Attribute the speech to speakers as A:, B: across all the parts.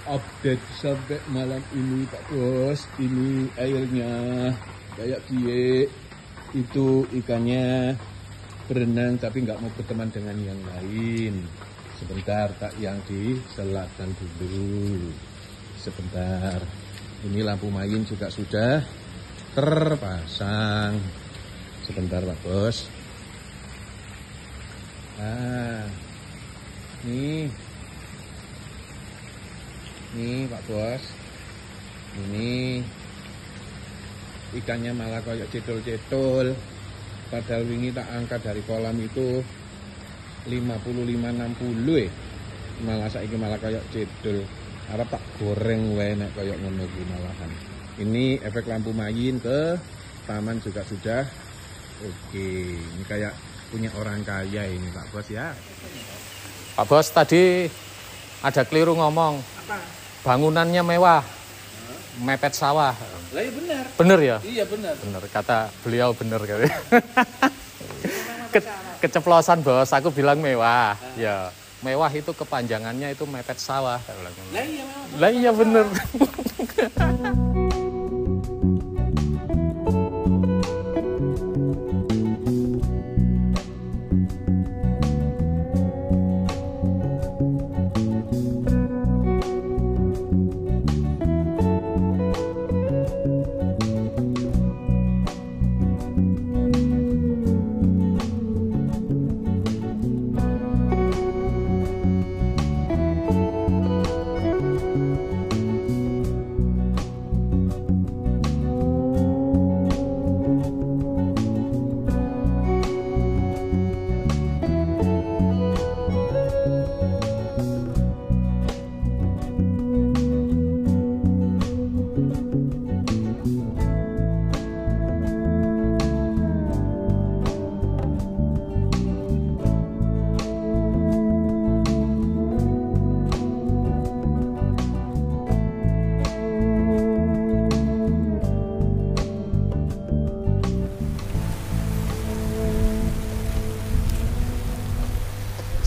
A: update sampai malam ini Pak Bos. Ini airnya kayak kie. Itu ikannya berenang tapi nggak mau berteman dengan yang lain. Sebentar tak yang diselatkan dulu. Sebentar. Ini lampu main juga sudah terpasang. Sebentar Pak Bos. Nih Pak Bos, ini ikannya malah kayak cedol-cedol. Padahal wingi tak angkat dari kolam itu 55-60 malah saiki malah kayak cedol. Arep tak goreng wae nek kayak ngono iki malahan. Ini efek lampu main ke taman juga sudah oke. Ini kayak punya orang kaya ini Pak Bos ya.
B: Pak Bos tadi ada keliru ngomong.
A: Apa?
B: Bangunannya mewah, mepet sawah.
A: Lah iya benar.
B: Bener ya?
A: Iya benar.
B: Bener, kata beliau bener kali. Keceplosan Bos, aku bilang mewah. Ya, mewah itu kepanjangannya itu mepet sawah. Lah iya bener.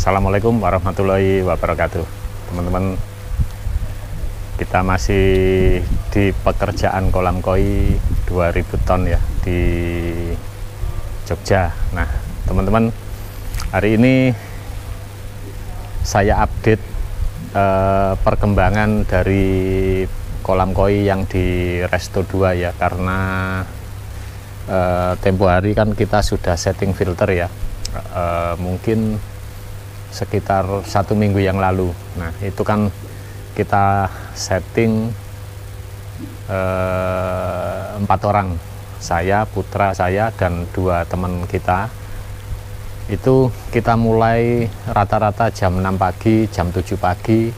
B: Assalamualaikum warahmatullahi wabarakatuh. Teman-teman, kita masih di pekerjaan kolam koi 2000 ton ya di Jogja. Nah teman-teman, hari ini saya update perkembangan dari kolam koi yang di Resto 2 ya, karena tempo hari kan kita sudah setting filter ya, mungkin sekitar 1 minggu yang lalu. Nah itu kan kita setting 4 orang, saya, putra saya, dan 2 teman kita. Itu kita mulai rata-rata jam 6 pagi, jam 7 pagi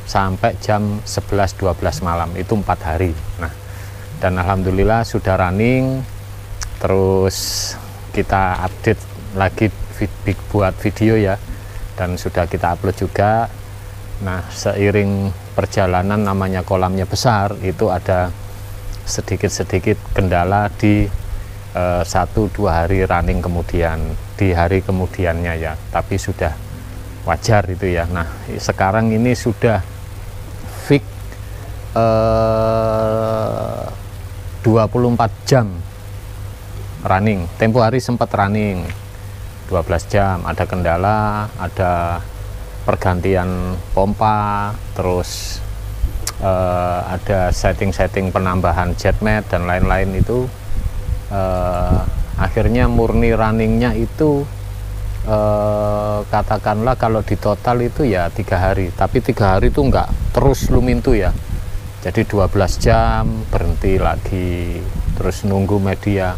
B: sampai jam 11-12 malam, itu 4 hari. Nah dan alhamdulillah sudah running. Terus kita update lagi buat video ya, dan sudah kita upload juga. Nah seiring perjalanan, namanya kolamnya besar, itu ada sedikit-sedikit kendala di 1-2 hari running kemudian, di hari kemudiannya ya, tapi sudah wajar itu ya. Nah sekarang ini sudah fix 24 jam running. Tempo hari sempat running 12 jam, ada kendala, ada pergantian pompa, terus ada setting-setting penambahan jetmat dan lain-lain itu. Akhirnya murni runningnya itu katakanlah kalau di total itu ya 3 hari, tapi 3 hari itu enggak terus lumintu ya. Jadi 12 jam berhenti lagi, terus nunggu media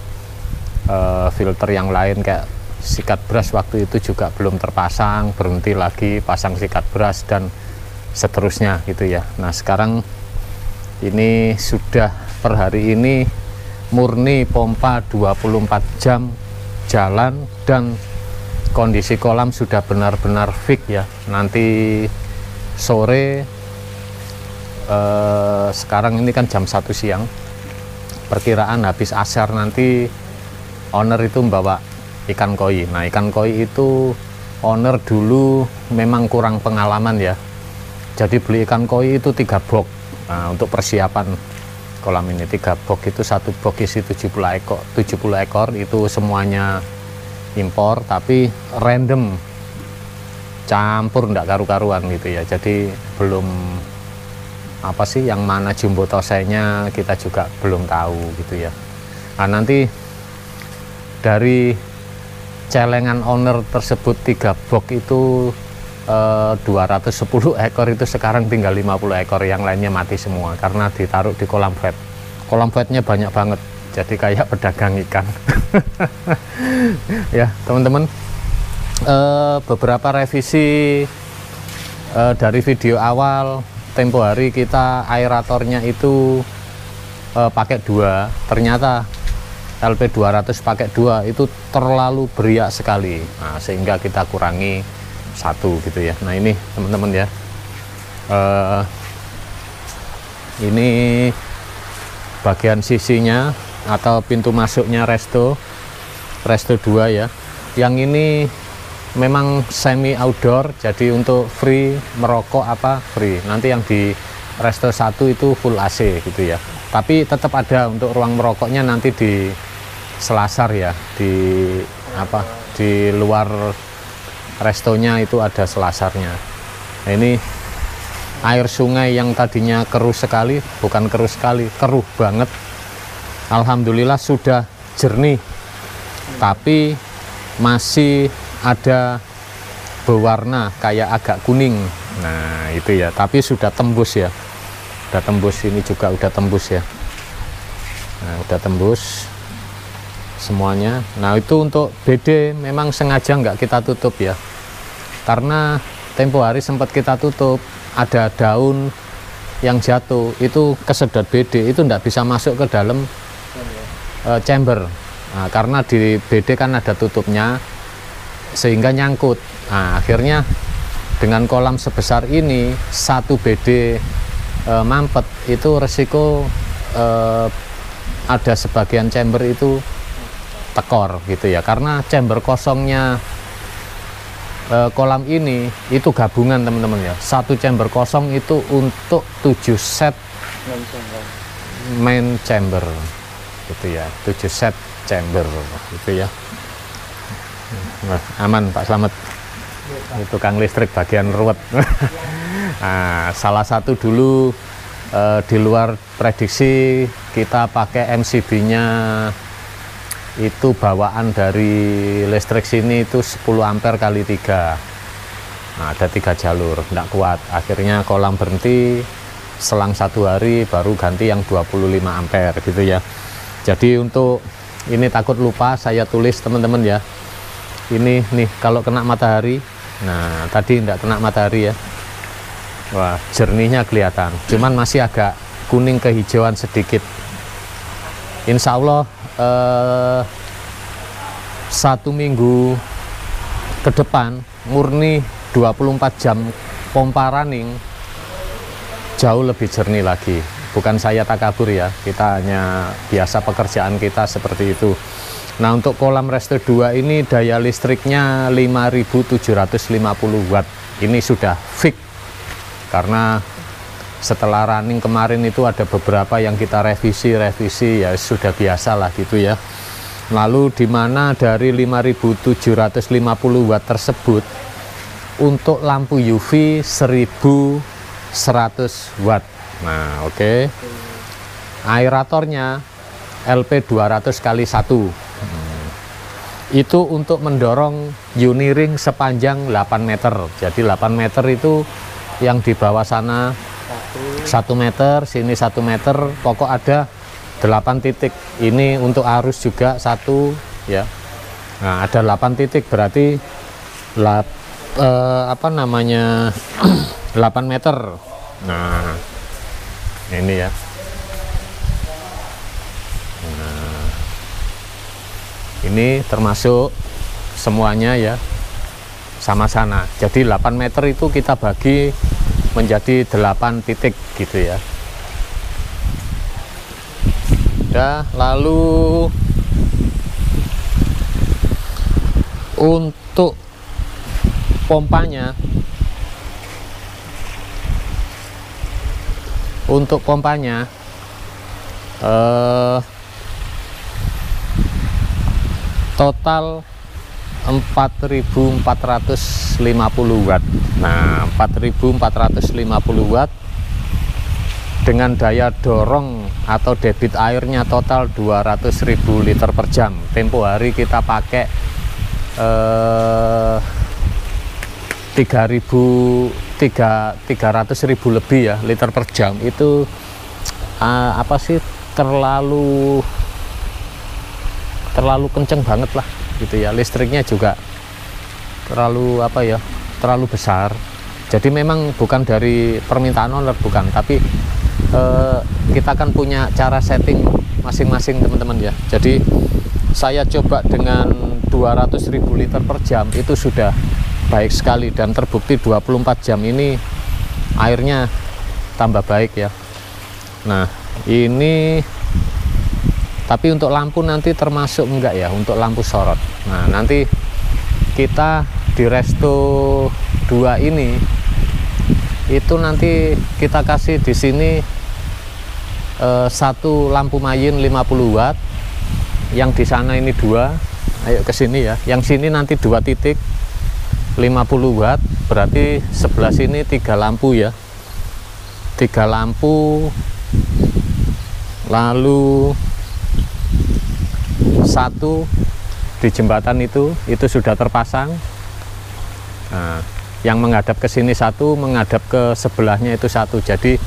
B: filter yang lain kayak sikat brush waktu itu juga belum terpasang, berhenti lagi, pasang sikat brush dan seterusnya gitu ya. Nah sekarang ini sudah per hari ini murni pompa 24 jam jalan, dan kondisi kolam sudah benar-benar fix ya. Nanti sore, sekarang ini kan jam 1 siang, perkiraan habis asar nanti owner itu membawa ikan koi. Nah ikan koi itu owner dulu memang kurang pengalaman ya, Jadi beli ikan koi itu 3 box. Nah, untuk persiapan kolam ini 3 box itu, 1 box isi 70 ekor itu semuanya impor, tapi random, campur enggak karu-karuan gitu ya. Jadi belum apa sih yang mana jumbo tosenya kita juga belum tahu gitu ya. Nah, nanti dari celengan owner tersebut 3 box itu 210 ekor itu sekarang tinggal 50 ekor, yang lainnya mati semua karena ditaruh di kolam vet. Kolam vetnya banyak banget, jadi kayak pedagang ikan. Ya teman-teman, beberapa revisi dari video awal. Tempo hari kita aeratornya itu pakai 2, ternyata LP200 pakai 2 itu terlalu beriak sekali. Nah, sehingga kita kurangi 1 gitu ya. Nah ini teman-teman ya, ini bagian sisinya atau pintu masuknya resto 2 ya. Yang ini memang semi outdoor, jadi untuk free merokok apa free. Nanti yang di resto 1 itu full AC gitu ya, tapi tetap ada untuk ruang merokoknya nanti di selasar ya, di luar restonya itu ada selasarnya. Nah, ini air sungai yang tadinya keruh sekali, bukan keruh sekali, keruh banget, alhamdulillah sudah jernih, tapi masih ada berwarna kayak agak kuning. Nah itu ya, tapi sudah tembus ya, udah tembus. Ini juga udah tembus ya. Nah udah tembus semuanya. Nah itu untuk BD memang sengaja nggak kita tutup ya, karena tempo hari sempat kita tutup, ada daun yang jatuh itu kesedot BD, itu nggak bisa masuk ke dalam chamber. Nah, karena di BD kan ada tutupnya sehingga nyangkut. Nah, akhirnya dengan kolam sebesar ini 1 BD mampet itu resiko ada sebagian chamber itu tekor gitu ya, karena chamber kosongnya kolam ini itu gabungan teman-teman ya. 1 chamber kosong itu untuk 7 set main chamber gitu ya, 7 set chamber gitu ya. Nah, aman Pak Slamet, itu tukang listrik bagian ruwet. Nah, salah satu dulu di luar prediksi kita pakai MCB-nya itu bawaan dari listrik sini itu 10 ampere kali 3. Nah, ada 3 jalur, tidak kuat. Akhirnya kolam berhenti, selang 1 hari baru ganti yang 25 ampere gitu ya. Jadi untuk ini takut lupa saya tulis teman-teman ya. Ini nih kalau kena matahari, nah tadi tidak kena matahari ya, wah jernihnya kelihatan, cuman masih agak kuning kehijauan sedikit. Insya Allah 1 minggu ke depan murni 24 jam pompa running, jauh lebih jernih lagi. Bukan saya takabur ya, kita hanya biasa pekerjaan kita seperti itu. Nah untuk kolam resto 2 ini daya listriknya 5750 watt. Ini sudah fix, karena setelah running kemarin itu ada beberapa yang kita revisi ya, sudah biasa lah gitu ya. Lalu dimana dari 5750 watt tersebut untuk lampu UV 1100 watt. Nah oke. Aeratornya LP200 kali 1. Itu untuk mendorong uniring sepanjang 8 meter. Jadi 8 meter itu yang di bawah sana 1 meter, sini 1 meter, pokok ada 8 titik. Ini untuk arus juga 1 ya. Nah ada 8 titik berarti 8 meter. Nah ini ya. Nah, ini termasuk semuanya ya, sama sana. Jadi 8 meter itu kita bagi menjadi 8 titik gitu ya. Udah, lalu untuk pompanya Untuk pompanya total 4.450 watt. Nah, 4.450 watt dengan daya dorong atau debit airnya total 200.000 liter per jam. Tempo hari kita pakai 300.000 lebih ya liter per jam. Itu apa sih, terlalu kenceng banget lah gitu ya. Listriknya juga terlalu apa ya, terlalu besar. Jadi memang bukan dari permintaan owner, bukan, tapi kita kan punya cara setting masing-masing teman-teman ya. Jadi saya coba dengan 200.000 liter per jam, itu sudah baik sekali dan terbukti 24 jam ini airnya tambah baik ya. Nah ini tapi untuk lampu nanti termasuk enggak ya, untuk lampu sorot. Nah nanti kita di Resto 2 ini itu nanti kita kasih di sini satu lampu mayin 50 watt, yang di sana ini 2. Ayo ke sini ya, yang sini nanti 2 titik 50 watt, berarti sebelah sini 3 lampu ya, 3 lampu, lalu 1 di jembatan itu sudah terpasang. Nah, yang menghadap ke sini 1, menghadap ke sebelahnya itu 1. Jadi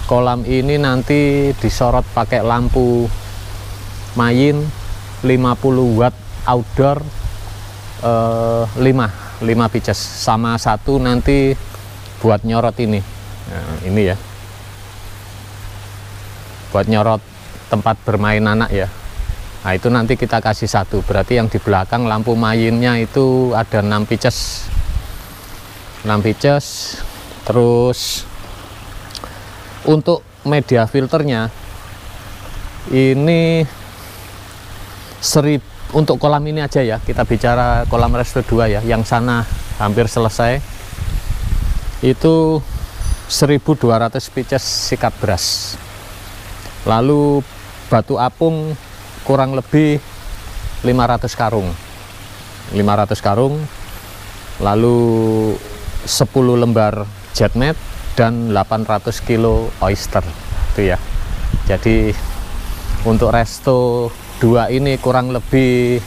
B: kolam ini nanti disorot pakai lampu mayin 50 watt outdoor, 5 pieces, sama 1 nanti buat nyorot ini. Nah, ini ya, buat nyorot tempat bermain anak ya. Nah itu nanti kita kasih 1, berarti yang di belakang lampu mayinnya itu ada 6 pieces. 6 pieces. Terus untuk media filternya ini 1000, untuk kolam ini aja ya, kita bicara kolam Resto 2 ya, yang sana hampir selesai, itu 1200 pieces sikat beras. Lalu batu apung kurang lebih 500 karung, lalu 10 lembar jet mat dan 800 kilo oyster itu ya. Jadi untuk Resto 2 ini kurang lebih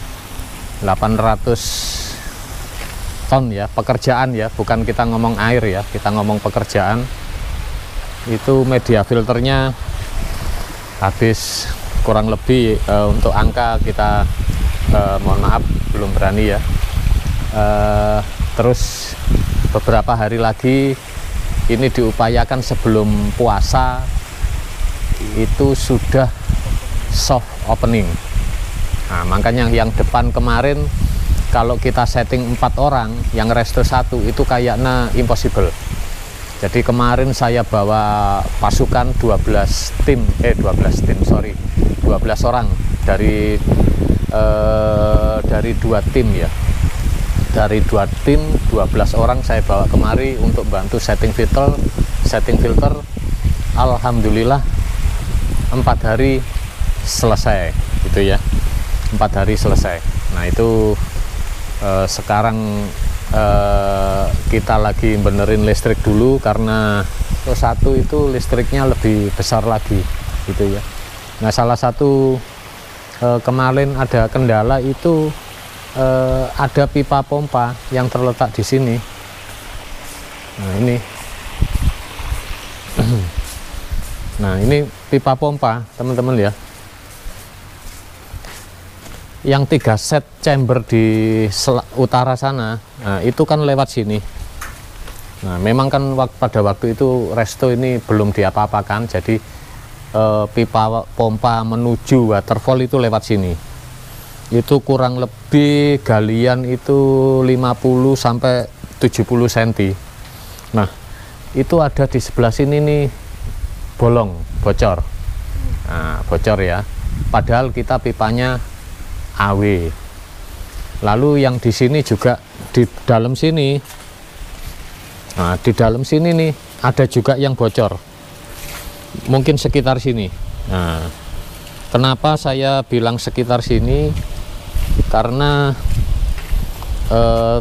B: 800 ton ya pekerjaan ya, bukan kita ngomong air ya, kita ngomong pekerjaan. Itu media filternya habis kurang lebih, untuk angka kita mohon maaf belum berani ya. Terus beberapa hari lagi ini diupayakan sebelum puasa itu sudah soft opening. Nah makanya yang depan kemarin kalau kita setting 4 orang, yang Resto 1 itu kayaknya impossible. Jadi kemarin saya bawa pasukan 12 orang dari 2 tim ya. Dari 2 tim 12 orang saya bawa kemari untuk bantu setting filter. Alhamdulillah 4 hari selesai gitu ya. 4 hari selesai. Nah itu sekarang kita lagi benerin listrik dulu, karena satu itu listriknya lebih besar lagi gitu ya. Nah salah satu kemarin ada kendala itu, ada pipa pompa yang terletak di sini. Nah ini nah ini pipa pompa teman-teman ya, yang 3 set chamber di utara sana. Nah itu kan lewat sini. Nah memang kan pada waktu itu Resto ini belum diapa-apakan, jadi pipa pompa menuju waterfall itu lewat sini. Itu kurang lebih galian itu 50 sampai 70 cm. Nah itu ada di sebelah sini nih bocor. Nah bocor ya, padahal kita pipanya AW. Lalu yang di sini juga, di dalam sini, nah di dalam sini nih ada juga yang bocor. mungkin sekitar sini. Nah, kenapa saya bilang sekitar sini? Karena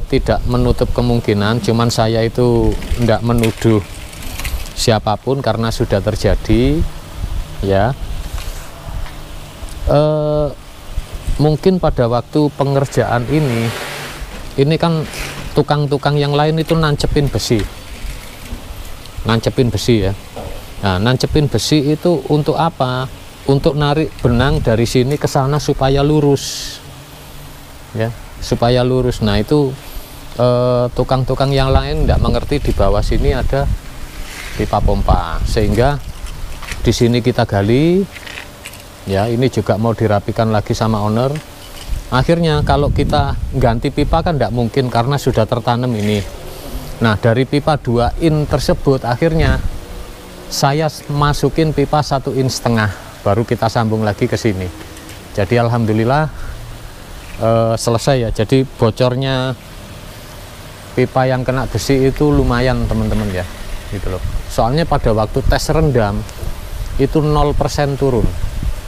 B: tidak menutup kemungkinan, cuman saya itu tidak menuduh siapapun karena sudah terjadi, ya. Mungkin pada waktu pengerjaan ini kan tukang-tukang yang lain itu nancepin besi ya. Nah, nancepin besi itu untuk apa? Untuk narik benang dari sini ke sana supaya lurus, ya, supaya lurus. Nah, itu tukang-tukang yang lain tidak mengerti di bawah sini ada pipa pompa, sehingga di sini kita gali, ya. Ini juga mau dirapikan lagi sama owner. Akhirnya kalau kita ganti pipa kan tidak mungkin karena sudah tertanam ini. Nah, dari pipa 2 in tersebut akhirnya saya masukin pipa 1,5 in, baru kita sambung lagi ke sini. Jadi alhamdulillah selesai ya. Jadi bocornya pipa yang kena besi itu lumayan teman-teman ya, gitu loh. Soalnya pada waktu tes rendam itu 0% turun,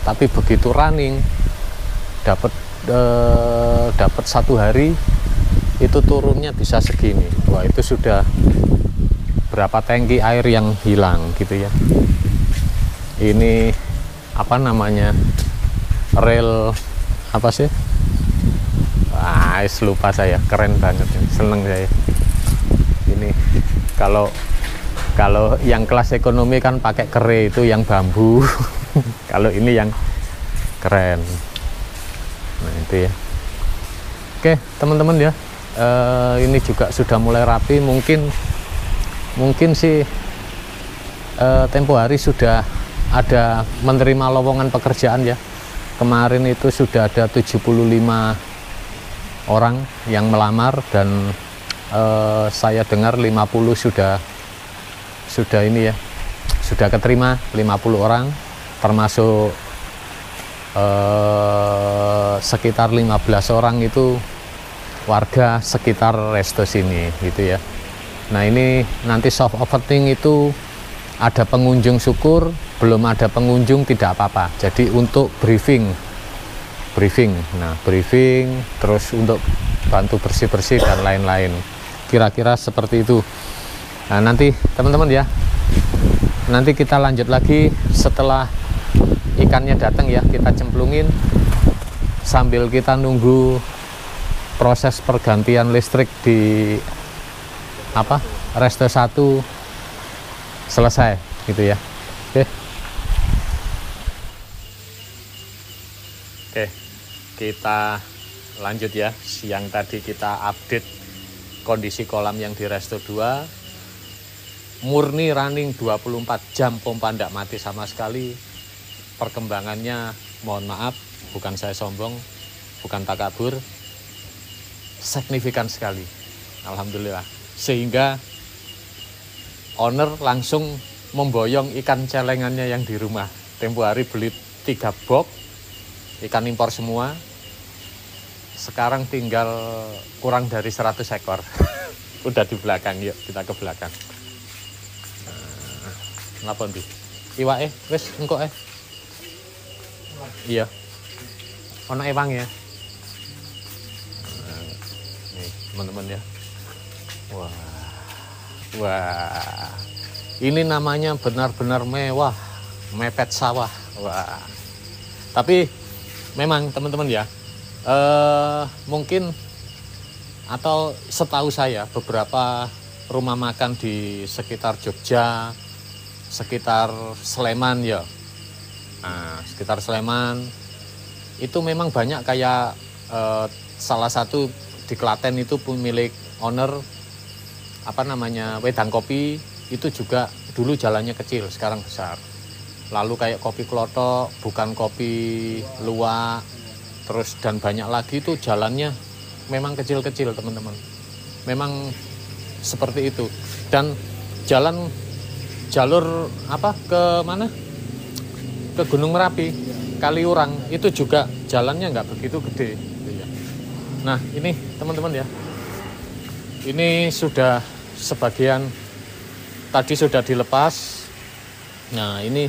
B: tapi begitu running dapat 1 hari itu turunnya bisa segini. Wah, itu sudah berapa tangki air yang hilang gitu ya. Ini apa namanya, rel apa sih, lupa saya, keren banget, seneng saya. Ini kalau yang kelas ekonomi kan pakai kere, itu yang bambu. Kalau ini yang keren. Nah, itu ya. Oke teman-teman ya, ini juga sudah mulai rapi. Mungkin sih tempo hari sudah ada menerima lowongan pekerjaan ya. Kemarin itu sudah ada 75 orang yang melamar, dan saya dengar 50 sudah ini ya, sudah keterima 50 orang, termasuk sekitar 15 orang itu warga sekitar resto sini gitu ya. Nah, ini nanti soft opening itu ada pengunjung, syukur. Belum ada pengunjung tidak apa-apa. Jadi untuk briefing. Nah, briefing terus untuk bantu bersih-bersih dan lain-lain. Kira-kira seperti itu. Nah, nanti teman-teman ya, nanti kita lanjut lagi setelah ikannya datang ya, kita cemplungin sambil kita nunggu proses pergantian listrik di resto 1 selesai gitu ya. Oke, kita lanjut ya. Siang tadi kita update kondisi kolam yang di resto 2, murni running 24 jam, pompa ndak mati sama sekali. Perkembangannya, mohon maaf, bukan saya sombong, bukan takabur, signifikan sekali, alhamdulillah. Sehingga owner langsung memboyong ikan celengannya yang di rumah. Tempo hari beli 3 box ikan impor semua, sekarang tinggal kurang dari 100 ekor. Udah di belakang, yuk kita ke belakang. Ngapun di iwak wis engko iya ono ewang ya. Nih teman-teman ya, wah ini namanya benar-benar mewah, mepet sawah. Wah, tapi memang teman-teman ya, mungkin atau setahu saya beberapa rumah makan di sekitar Jogja, sekitar Sleman ya, nah, sekitar Sleman itu memang banyak kayak salah satu di Klaten itu pemilik owner Wedang Kopi, itu juga dulu jalannya kecil, sekarang besar. Lalu kayak Kopi Klothok, Bukan Kopi Luwak, terus dan banyak lagi itu jalannya memang kecil-kecil teman-teman. Memang seperti itu. Dan jalur ke mana? Ke Gunung Merapi, Kaliurang, itu juga jalannya nggak begitu gede. Nah ini teman-teman ya, ini sudah sebagian tadi sudah dilepas. Nah ini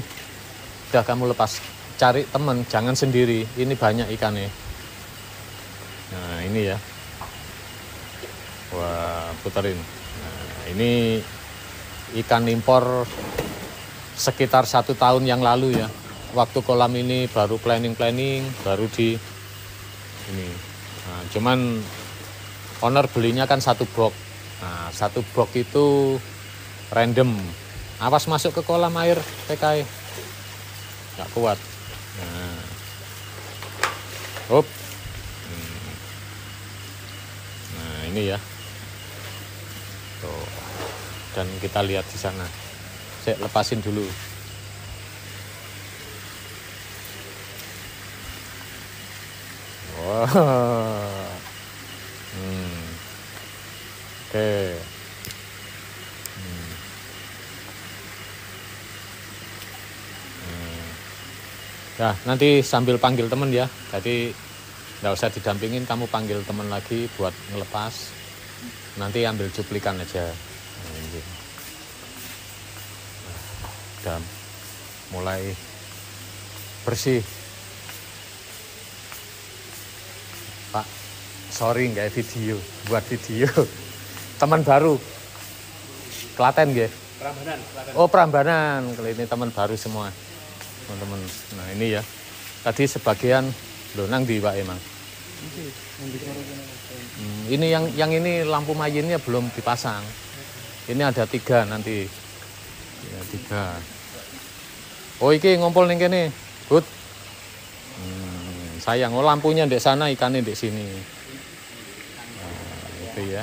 B: udah kamu lepas, cari temen, jangan sendiri. Ini banyak ikannya. Nah ini ya, wah puterin. Nah, ini ikan impor sekitar 1 tahun yang lalu ya. Waktu kolam ini baru planning, baru di ini. Nah, cuman owner belinya kan 1 box. Nah 1 box itu random. Awas masuk ke kolam air PKI, nggak kuat. Nah, hop. Nah ini ya. Tuh. Dan kita lihat di sana. Saya lepasin dulu. Wow. Oke. Nah, nanti sambil panggil temen ya. Jadi nggak usah didampingin, kamu panggil temen lagi buat ngelepas. Nanti ambil cuplikan aja. Udah mulai bersih. Pak, sorry nggak video, buat video. Teman baru, Klaten nggih?
A: Prambanan.
B: Oh Prambanan, kalau ini teman baru semua, teman-teman. Nah ini ya, tadi sebagian lo nang di Pak emang. Ini yang ini lampu mayinnya belum dipasang. Ini ada 3 nanti. Ya 3. Oh iki ngumpul ning kene, Bud. Sayang, oh lampunya di sana, ikannya di sini. Nah, itu ya.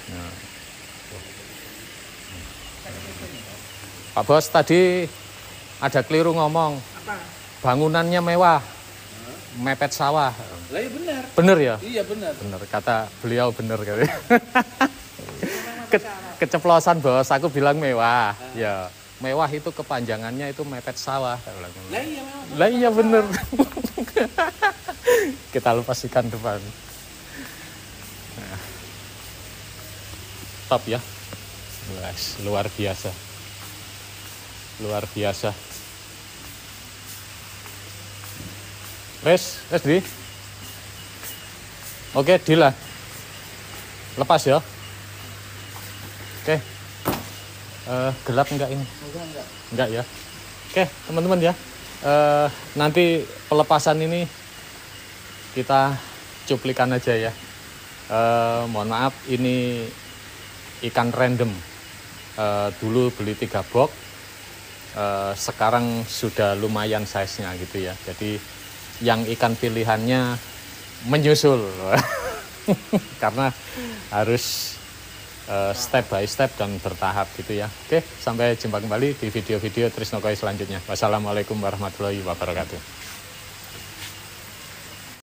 B: Nah. Pak Bos tadi ada keliru ngomong. Bangunannya mewah, mepet sawah.
A: Lah iya benar.
B: Bener ya?
A: Iya benar.
B: Bener, kata beliau bener kali. Keceplosan Bos, aku bilang mewah. Ya, mewah itu kepanjangannya itu mepet sawah.
A: Lah iya memang.
B: Lah iya bener. Kita lepas ikan depan. Nah. Top ya. Luar biasa. Luar biasa. Wes di. Oke, deal lah. Lepas ya. Oke. Gelap enggak ini? Enggak ya. Oke, teman-teman ya. Nanti pelepasan ini kita cuplikan aja ya. Mohon maaf, ini ikan random. Dulu beli 3 box. Sekarang sudah lumayan size-nya gitu ya. Jadi yang ikan pilihannya menyusul. Karena harus step by step dan bertahap gitu ya. Oke, sampai jumpa kembali di video-video Trisno Koi selanjutnya. Wassalamualaikum warahmatullahi wabarakatuh.